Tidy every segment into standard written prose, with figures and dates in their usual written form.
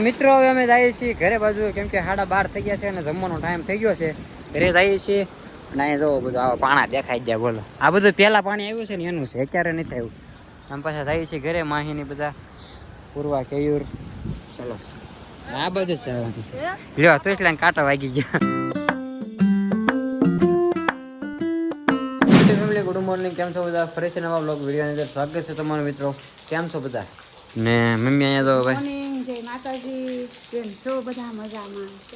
મિત્રો હવે અમે જઈએ છીએ ઘરે બાજુ, કેમ કે 12:30 થઈ ગયા છે અને જમવાનો ટાઈમ થઈ ગયો છે. ઘરે જઈએ છીએ અને અહીંયા જો બધું આવા પાણા દેખાઈ ગયા. બોલો, આ બધું પહેલા પાણી આવ્યું છે ને એનું છે, અત્યારે નથી આવ્યું. આમ પાછા જઈએ છીએ ઘરે. માહીની બધા પૂર્વા કેયુર. ચલો આ બધું જ લ્યો તો એટલે કાંટા વાગી ગયા. ગુડ મોર્નિંગ, કેમ છો બધા? ફરીથી નવા બ્લોગ વિડીયોની અંદર સ્વાગત છે તમારું મિત્રો. કેમ છો બધા? ને મમ્મી અહીંયા તો ભાઈ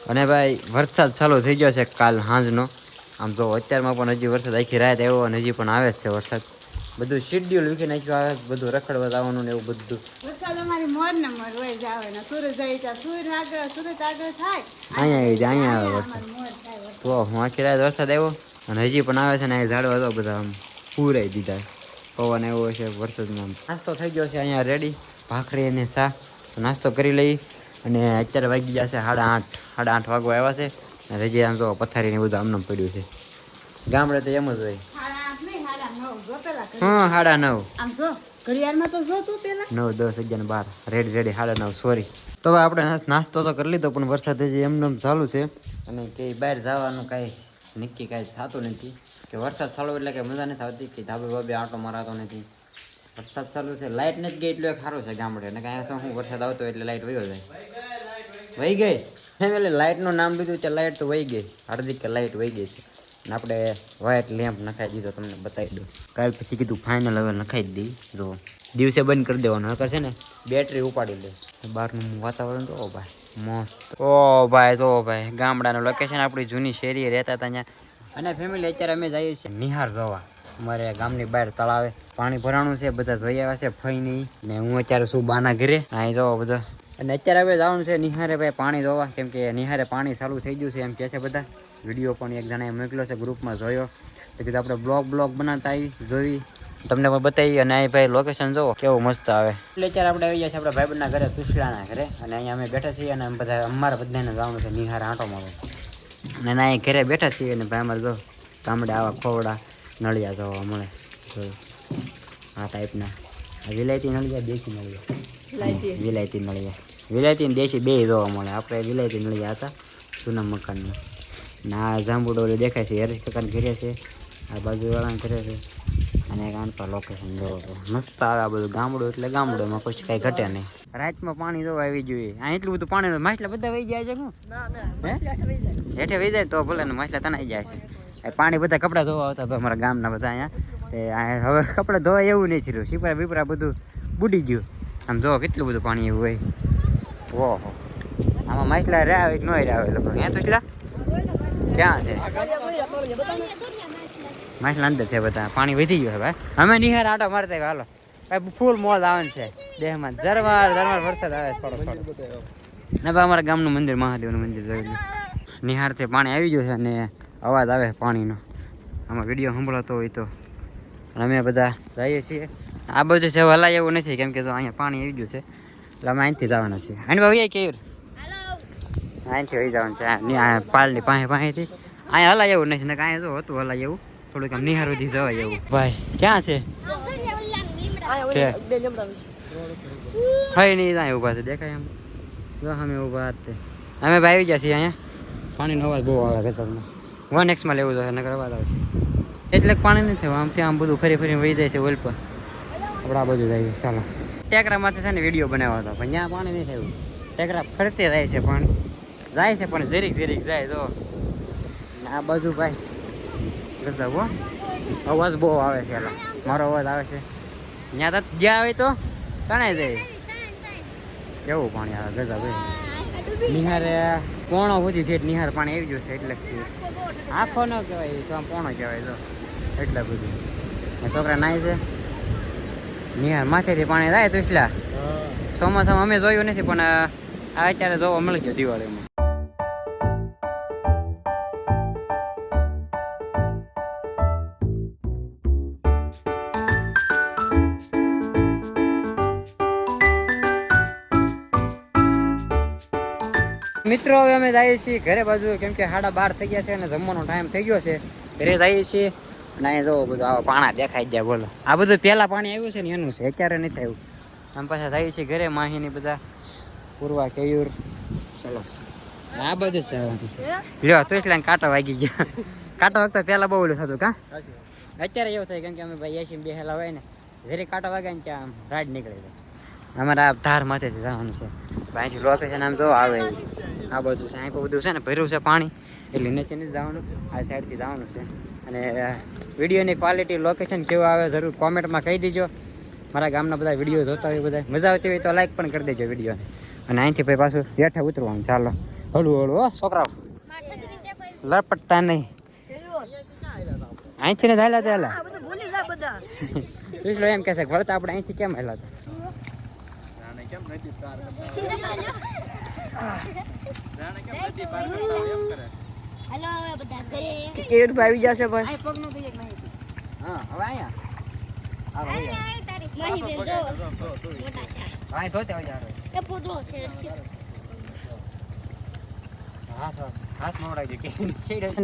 અને ભાઈ વરસાદ ચાલુ થઈ ગયો છે કાલ સાંજનો. આમ તો અત્યારમાં પણ હજી વરસાદ આખી રાત આવ્યો અને હજી પણ આવે જ છે વરસાદ. બધું શેડ્યુલ વીખી નાખ્યું આવે, બધું રખડવા જવાનું ને એવું બધું. વરસાદ અમારી મોર ને મોર હોય જ આવે ને. સુરત જાય ત્યાં સુરત આગળ થાય, અહીંયા આવે વરસાદ. તો હું આખી રાત વરસાદ આવ્યો અને હજી પણ આવે છે ને. અહીં ઝાડવા તો બધા આમ પૂરાઈ દીધા. પવન આવ્યો છે વરસાદમાં. નાસ્તો થઈ ગયો છે અહીંયા રેડી, ભાખરી અને ચા. નાસ્તો કરી લઈ અને અત્યારે વાગી ગયા છે 8:30 વાગવા આવ્યા છે. અને હજી આમ તો પથારીને બધું આમને પડ્યું છે. ગામડે તો એમ જ હોય. હા 9:30. 9, 10, 11, 12 રેડી 9:30. સોરી. તો હવે આપણે નાસ્તો તો કરી લીધો, પણ વરસાદ હજી એમને ચાલુ છે અને કંઈ બહાર જવાનું કાંઈ નક્કી કાંઈ થતું નથી. કે વરસાદ ચાલુ એટલે કે મજા નથી આવતી, કે ધાબે બાબે આંટો મરાતો નથી. વરસાદ ચાલુ છે, લાઇટ નથી ગઈ એટલે સારું છે ગામડે. અને કાંઈ તો હું વરસાદ આવતો એટલે લાઇટ વયો જાય. વહી ગઈ એટલે લાઇટનું નામ લીધું ત્યાં લાઇટ તો વહી ગઈ. હાર્દિક કે લાઇટ વહી ગઈ છે. અને આપણે વ્હાઇટ લેમ્પ નખાઈ દીધો, તમને બતાવી દઉં. કાલ પછી કીધું ફાઇનલ હવે નખાઈ જ દઈ. જો દિવસે બંધ કરી દેવાનું, નકર છે ને બેટરી ઉપાડી લે. બહારનું વાતાવરણ જો ભાઈ મસ્ત. ઓ ભાઈ જો ભાઈ ગામડાનું લોકેશન, આપણી જૂની શેરીએ રહેતા હતા ત્યાં. અને ફેમિલી અત્યારે અમે જઈએ છીએ નિહાર જોવા. અમારે ગામની બહાર તળાવે પાણી ભરાણું છે, બધા જોઈ આવ્યા છે ફઈ નહીં. ને હું અત્યારે શું બાના ઘરે અહીં જોવા બધા. અને અત્યારે હવે જવાનું છે નિહારે ભાઈ પાણી જોવા, કેમ કે નિહારે પાણી ચાલુ થઈ ગયું છે એમ કહે છે બધા. વિડીયો પણ એક જણાએ મોકલ્યો છે ગ્રુપમાં, જોયો તો કીધું આપણે બ્લોગ બનાવતા આવી જોઈ, તમને પણ બતાવી. અને અહીં ભાઈ લોકેશન જોવો કેવું મસ્ત આવે. એટલે અત્યારે આપણે આવી ગયા છીએ આપણા ભાઈબંધના ઘરે, તુસડાના ઘરે. અને અહીંયા અમે બેઠા છીએ અને બધા અમારા બધાને જવાનું છે નિહાર આંટો મારવો. અને અહીં ઘરે બેઠા છીએ અને ભાઈ અમારે જો ગામડે આવા ખોવડા નળિયા જોવા મળે. આ ટાઈપના વિલાયતી નળિયા, દેશી નળિયા. વિલાયતી નળિયા, વિલાયતી ને દેશી બે જોવા મળે. આપણે વિલાયતી નળિયા હતા જૂના મકાનમાં. ના જાંબુડોલી દેખાય છે, હરેશ કાકાને ઘરે છે, આ બાજુવાળાને ઘરે છે. અને એક આંટા લોકેશન જોવો તો મસ્ત આવે. આ બધું ગામડું એટલે ગામડું, એમાં કોઈ કાંઈ ઘટે નહીં. રાતમાં પાણી જોવા આવી જોઈએ. આ એટલું બધું પાણી, માછલા બધા વહી જાય છે. શું હેઠે વહી જાય તો ભલે ને, માછલા તણાઈ જાય છે. પાણી બધા કપડાં ધોવા આવતા અમારા ગામના બધા અહીંયા. હવે કપડાં ધોવા એવું નહીં થયું, સીપરા બીપરા બધું બુડી ગયું. આમ જોવો કેટલું બધું પાણી એવું હોય. ઓહો, આમાં માછલા રહ્યા ન રહ્યા લોકો. ત્યાં તો એટલા ક્યાં છે માછલા? અંદર છે બધા. પાણી વધી ગયું છે ભાઈ. અમે નિહાર આંટો મારતા હાલો ભાઈ, ફૂલ મોજ આવે છે દેહમાં. ઝરમાર વરસાદ આવે થોડો થોડો. ને ભાઈ અમારા ગામનું મંદિર, મહાદેવનું મંદિર જોયું. નિહારથી પાણી આવી ગયું છે અને અવાજ આવે પાણીનો. આમાં વિડીયો સંભળાતો હોય તો. અમે બધા જઈએ છીએ. આ બધું છે હલાય એવું નથી, કેમ કે જો અહીંયા પાણી આવી ગયું છે એટલે અમે અહીંથી જવાના છીએ. અને ભાઈ કેવું અહીંથી વહી જવાનું છે પાલની પાસેથી. અહીંયા હલાય એવું નથી ને કાંઈ જો હતું હલાય એવું થોડુંક આમ નિહાર સુધી જવાય એવું. ભાઈ ક્યાં છે? હા નહીં ત્યાં ઊભા છે, દેખાય એમ જો અમે ઊભા જ. અમે ભાઈ આવી ગયા છીએ. અહીંયા પાણીનો અવાજ બહુ આવે ગજબનો. 1x લેવું જોઈએ નકર અવાજ આવે છે. એટલે પાણી નથી થયું, આમથી આમ બધું ફરી વહી જાય છે ઓલ પર. આપણે આ બાજુ જઈએ. ચાલો ટેકરામાંથી છે ને વિડીયો બનાવ્યો હતો, પણ ત્યાં પાણી નહીં થયું. ટેકરા ફરતે જાય છે, પાણી જાય છે પણ જરીક જાય. તો આ બાજુ ભાઈ ગજબ હો, અવાજ બહુ આવે છે. એટલે મારો અવાજ આવે છે. ત્યાં તો જ્યાં આવે તો તણાઈ જાય એવું પાણી આવે ગજબ. નિહારે પોણો સુધી છે, નિહાર પાણી આવી ગયું છે. એટલે આખો ન કહેવાય તો આમ પોણો કહેવાય. તો એટલે બધું છોકરા નાય છે. નિહાર માથેથી પાણી જાય તો એટલા ચોમાસામાં અમે જોયું નથી, પણ આ અત્યારે જોવા મળી ગયો દિવાળીમાં. મિત્રો હવે અમે જઈએ છીએ ઘરે બાજુ, કેમ કે 12:30 થઈ ગયા છે અને જમવાનો ટાઈમ થઈ ગયો છે. ઘરે જઈએ છીએ અને અહીંયા જો બધું આવા પાણા દેખાઈ જાય. બોલો, આ બધું પહેલા પાણી આવ્યું છે ને એનું છે, અત્યારે નથી આવ્યું. આમ પાછા જઈએ છીએ ઘરે. માહીની બધા પૂર્વા કેયુર ચલો આ બધું જ લ્યો તો એટલે કાંટો વાગી ગયા કાંટો વખતે પહેલા બહુ ઓલું થતું કા અત્યારે એવું થાય કેમ કે અમે ભાઈ એસી બેહેલા હોય ને જરી કાંટો વાગે ને ત્યાં રાડ નીકળે જાય અમારા આ ધાર માથેથી જવાનું છે અહીંથી લોકેશન આમ જો આવે આ બધું છે અહીં બધું છે ને ભર્યું છે પાણી એટલે નીચે નથી જવાનું આ સાઈડથી જવાનું છે અને વિડીયોની ક્વોલિટી લોકેશન કેવું આવે જરૂર કોમેન્ટમાં કહી દેજો મારા ગામના બધા વિડીયો જોતા હોય બધા મજા આવતી હોય તો લાઈક પણ કરી દેજો વિડીયોને અને અહીંથી ભાઈ પાછું બેઠા ઉતરવાનું ચાલો હળવું હળવું હો છોકરાઓ લપટતા નહીં અહીંથી ને ધાયલા ત્યાં તું એમ કહેશે વળતા આપણે અહીંથી કેમ હેલા હતા આવી જશે ભાઈ હા હવે અહીંયા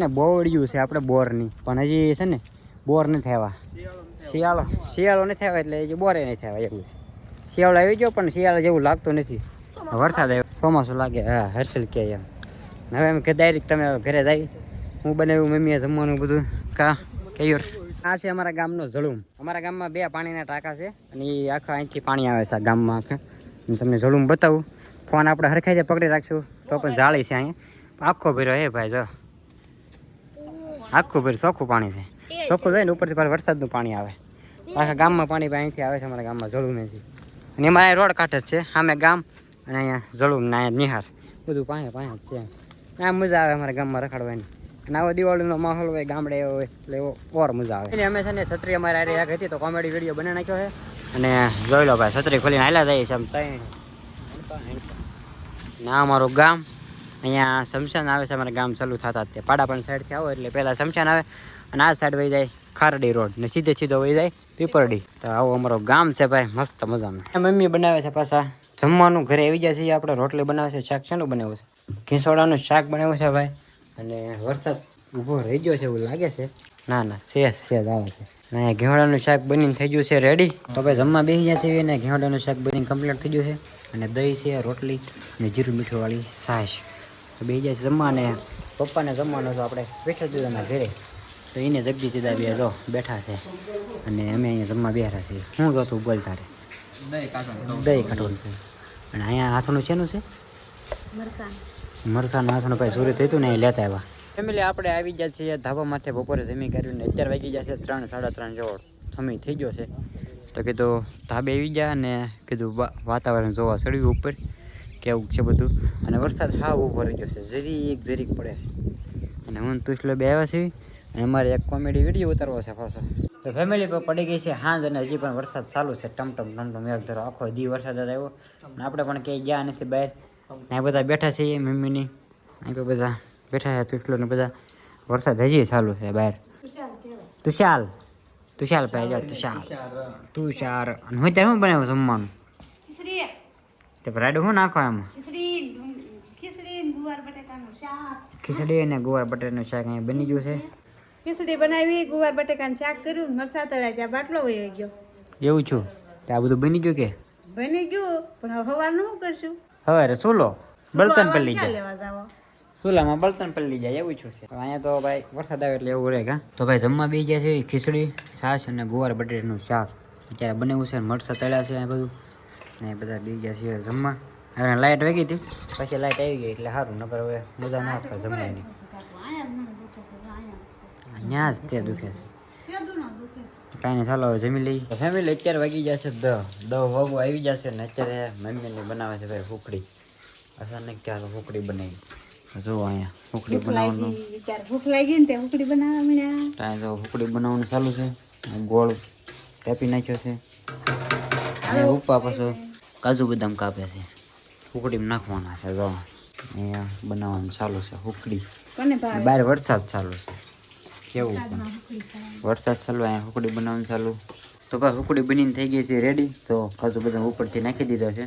બોવડિયું છે આપણે બોરની પણ હજી છે ને બોર નથી આવ્યા શિયાળો નથી આવ્યા એટલે હજી બોરે નથી આવ્યા એવું છે શિયાળો આવી ગયો પણ શિયાળો જેવું લાગતું નથી વરસાદ આવ્યો ચોમાસું લાગે હા હર્ષલ કે એમ હવે એમ કે ડાયરેક્ટ તમે ઘરે જાય હું બનાવ્યું મમ્મીએ જમવાનું બધું કા કયું આ છે અમારા ગામનો ઝળુમ અમારા ગામમાં 2 પાણીના ટાંકા છે અને એ આખા અહીંથી પાણી આવે છે આ ગામમાં આખા તમને ઝળુમ બતાવું ફોન આપણે હરખાઈ જાય પકડી રાખશું તો પણ જાળી છે અહીંયા આખો ભર્યો હે ભાઈ જો આખું ભર્યું ચોખ્ખું પાણી છે ચોખ્ખું જાય ને ઉપરથી પાછું વરસાદનું પાણી આવે આખા ગામમાં પાણી અહીંથી આવે છે અમારા ગામમાં ઝળુમેથી અને એમાં રોડ કાંઠે જ છે સામે ગામ અને અહીંયા ઝળુમ ને અહીંયા નિહાર બધું પાસે જ છે આ મજા આવે અમારા ગામમાં રખડવાની અને આવો દિવાળીનો માહોલ હોય ગામડે એવો હોય એટલે એવો ઓર મજા આવે અમે છે ને છત્રી અમારે આરે એક હતી તો કોમેડી વિડીયો બનાવી નાખ્યો છે અને જોઈ લો ભાઈ છત્રી ખોલીને હાલ્યા જાય છે આમ ના અમારું ગામ અહીંયા શમશાન આવે છે અમારા ગામ ચાલુ થતા તે પાડાપણ સાઈડથી આવો એટલે પહેલાં શમશાન આવે અને આ સાઈડ વહી જાય ખારડી રોડ ને સીધો વહી જાય પીપરડી તો આવું અમારું ગામ છે ભાઈ મસ્ત મજાનું મમ્મી બનાવે છે પાછા જમવાનું ઘરે આવી જાય છે આપણે રોટલી બનાવે છે શાક શાનું બનાવ્યું છે ઘીસોડાનું શાક બનાવ્યું છે ભાઈ અને વરસાદ ઊભો રહી ગયો છે એવું લાગે છે ના સેજ આવે છે અને ઘેવડાનું શાક બનીને થઈ ગયું છે રેડી તો ભાઈ જમવા બેસી જાય છે અને ઘેવડાનું શાક બનીને કમ્પ્લીટ થઈ ગયું છે અને દહીં છે રોટલી અને જીરું મીઠું વાળી છાશ તો બેસી જાય છે જમવા અને પપ્પાને જમવાનું તો આપણે બેઠા જ એના ઘરે તો એને જગજી સીધા બે જો બેઠા છે અને અમે અહીંયા જમવા બેઠા છીએ શું જોતું બોલ તારે દહીં કાઢવાનું છે અને અહીંયા હાથનું શેનું છે મરસાનું હાથનું ભાઈ સુરત હતું ને એ લેતા આવ્યા ફેમિલી આપણે આવી ગયા છીએ ધાબા માથે બપોરે જમી કર્યું ને 11 વાગી જશે 3 સાડા 3 જેવો સમય થઈ ગયો છે તો કીધું ધાબે આવી ગયા અને કીધું વાતાવરણ જોવા ચડ્યું ઉપર કેવું છે બધું અને વરસાદ હાવ ઉભો રહી ગયો છે જરીક પડે છે અને હું તુસલો બે આવ્યા છીએ અને અમારે એક કોમેડી વિડીયો ઉતારવો છે પાછો તો ફેમિલી પર પડી ગઈ છે હાંજ અને હજી પણ વરસાદ ચાલુ છે ટમટમ એક ધરો આખો દી વરસાદ જ આવ્યો અને આપણે પણ ક્યાંય ગયા નથી બહાર અહીં બધા બેઠા છીએ મમ્મીની અહીં તો બધા બેઠા છે તુસલો ને બધા વરસાદ હજી ચાલુ છે બહાર તુષાલ ભાઈ જા તુષાર અને હું ત્યાં શું બનાવ્યું જમવાનું તે રાડું શું નાખો એમાં ખીચડી અને ગુવાર બટાકાનું શાક અહીંયા બની ગયું છે ખીચડી બનાવી ગુવાર બટાકાનું શાક કર્યું મરસા તળાય ત્યાં બાટલો વહી ગયો એવું છું આ બધું બની ગયું કે બની ગયું પણ હવાનું શું કરશું હવે ચૂલો બળતણ પલ્લી જાય ચૂલામાં બળતણ પલ્લી જાય એવું છું છે અહીંયા તો ભાઈ વરસાદ આવે એટલે એવું રહે કા તો ભાઈ જમવા બી ગયા છે ખીચડી છાશ અને ગુવાર બટેટાનું શાક અત્યારે બનાવ્યું છે મરચાં તળ્યા છે બધું ને બધા બી ગયા છે જમવા હવે લાઇટ વાગી હતી પછી લાઇટ આવી ગઈ એટલે સારું નકર હવે મજા ના આવતા જમવાની અહીંયા જ તે દુખે છે કાંઈ નહીં ચાલો હવે જમી લઈ ફેમિલી અત્યારે વાગી જશે 10 વાગો આવી જશે ને અત્યારે મમ્મીને બનાવે છે ભાઈ હુકડી અચાનક ચાલો હુકડી બનાવી જો અહીંયા હુકડી બનાવવાનું ભૂખ લાગી ને તે હુકડી બનાવવા મળ્યા ત્યાં તો હુકડી બનાવવાનું ચાલુ છે ગોળ કાપી નાખ્યો છે અને ઉપા પાછો કાજુ બદામ કાપે છે હુકડીમાં નાખવાના છે જો અહીંયા બનાવવાનું ચાલુ છે હુકડી બહાર વરસાદ ચાલુ છે કેવું વરસાદ ચાલુ અહીંયા હુકડી બનાવવાનું ચાલુ તો ભાઈ હુકડી બનીને થઈ ગઈ છે રેડી તો કાજુ બદામ ઉપરથી નાખી દીધા છે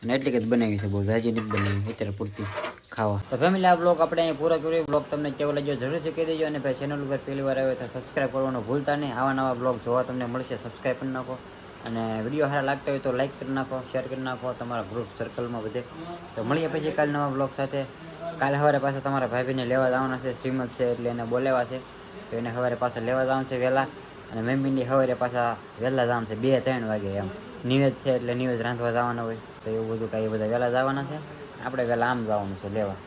અને એટલી જ બનાવી છે બહુ જાજી નથી બનાવી અત્યારે પૂરતી ખાવા તો ફેમિલી આ બ્લોગ આપણે અહીં પૂરો કર્યો બ્લોગ તમને કેવો લાગ્યો જરૂરથી કહી દેજો અને ભાઈ ચેનલ ઉપર પહેલી વાર આવ્યો તો સબસ્ક્રાઈબ કરવાનું ભૂલતા નહીં આવા નવા બ્લોગ જોવા તમને મળશે સબસ્ક્રાઈબ કરી નાખો અને વિડીયો સારા લાગતા હોય તો લાઈક કરી નાખો, શેર કરી નાખો તમારા ગ્રુપ સર્કલમાં બધે. તો મળીએ પછી કાલે નવા બ્લોગ સાથે. કાલે સવારે પાછા તમારા ભાભીને લેવા જવાના છે, શ્રીમદ છે એટલે એને બોલાવ્યા છે, તો એને સવારે પાછા લેવા જવાનું છે વહેલા. અને મમ્મીની સવારે પાછા વહેલા જવાનું છે 2-3 વાગે એમ. નિવેદ છે એટલે નિવેદ રાંધવા જવાના હોય, તો એવું બધું કાંઈ બધા વહેલા જવાના છે. આપણે વહેલા આમ જવાનું છે લેવા.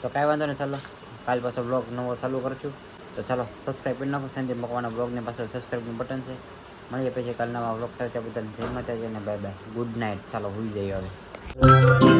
તો કાંઈ વાંધો નહીં, ચાલો કાલ પાછો બ્લોગ નવો ચાલુ કરશું. તો ચાલો સબસ્ક્રાઈબ કરી નાખો. સંદીપ મકવાના બ્લોગની પાછળ સબસ્ક્રાઈબનું બટન છે. મળીએ પછી કાલ નવા બ્લોગ સાથે. બધા જય માતાજી અને બાય બાય, ગુડ નાઇટ. ચાલો હોઈ જઈએ હવે.